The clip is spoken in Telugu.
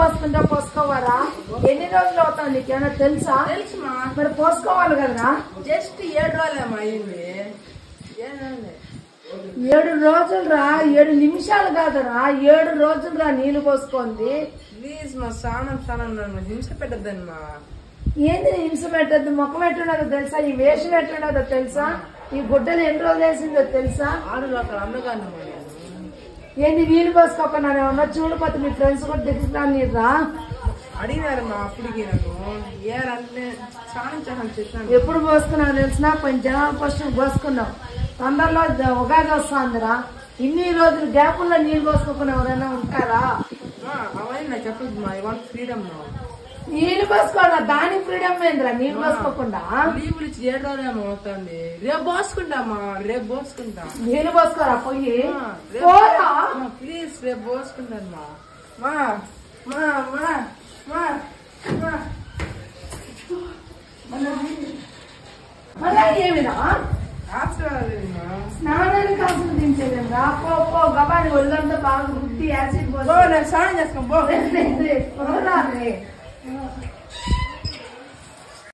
పోసుకుంటా పోసుకోవాలా? ఎన్ని రోజులు అవుతావు నీకేమైనా తెలుసా? తెలుసుమా. మరి పోసుకోవాలి కదరా? జస్ట్ 7 రోజులేమా అయింది. 7 రోజులు రా, 7 నిమిషాలు కాదురా, 7 రోజులు రా నీళ్లు పోసుకోండి. ప్లీజ్ మా స్నానం నన్ను హింస పెట్టద్దని మా. ఏంది హింస పెట్టద్దు? ముఖం ఎట్లున్నదో తెలుసా? ఈ వేషం ఎట్లున్నదో తెలుసా? ఈ గుడ్డలు ఎన్ని రోజులు వేసిందో తెలుసా? ఆడలు అక్కడ అందగాను. ఏంది నీళ్లు పోసుకోకుండా ఏమన్నా చూడపోతే మీ ఫ్రెండ్స్ కూడా దిగుతున్నాను మీరు రా. అడిగినారు మా అప్పటికి నన్ను ఏరంటే స్నానం చేసాను చెప్పాను. ఎప్పుడు పోసుకున్నావు తెలిసినా? కొంచెం జనాలు ఫస్ట్ పోసుకున్నావు. తొందరలో ఉగాది వస్తుందిరా. ఇన్ని రోజులు గ్యాపుల్లో నీళ్లు పోసుకోకుండా ఎవరైనా ఉంటారా? అవన్నీ నాకు చెప్పదు మా. I want freedom. నీళ్లు పోసుకోవాలా? దానికి ఫ్రీడమ్ ఏందిరా నీళ్లు పోసుకోకుండా? లీవులు ఇచ్చి 7 రోజులేమో అవుతుంది. రేపు పోసుకుంటామా? రేపు పోసుకుంటా. నీళ్లు పోసుకోరా పోయి? పోరా ప్లీజ్, రేపు పోసుకుంటాను మా. మా మా మా మా మా మళ్ళా ఏమిరా? ఆశ్రమా స్నానానికి ఆస్వాదించేదేరా? పో పో గబాని ఒళ్ళంతా బాగా రుద్ది యాసిడ్ నేను స్నానం చేసుకో. పోరా రే.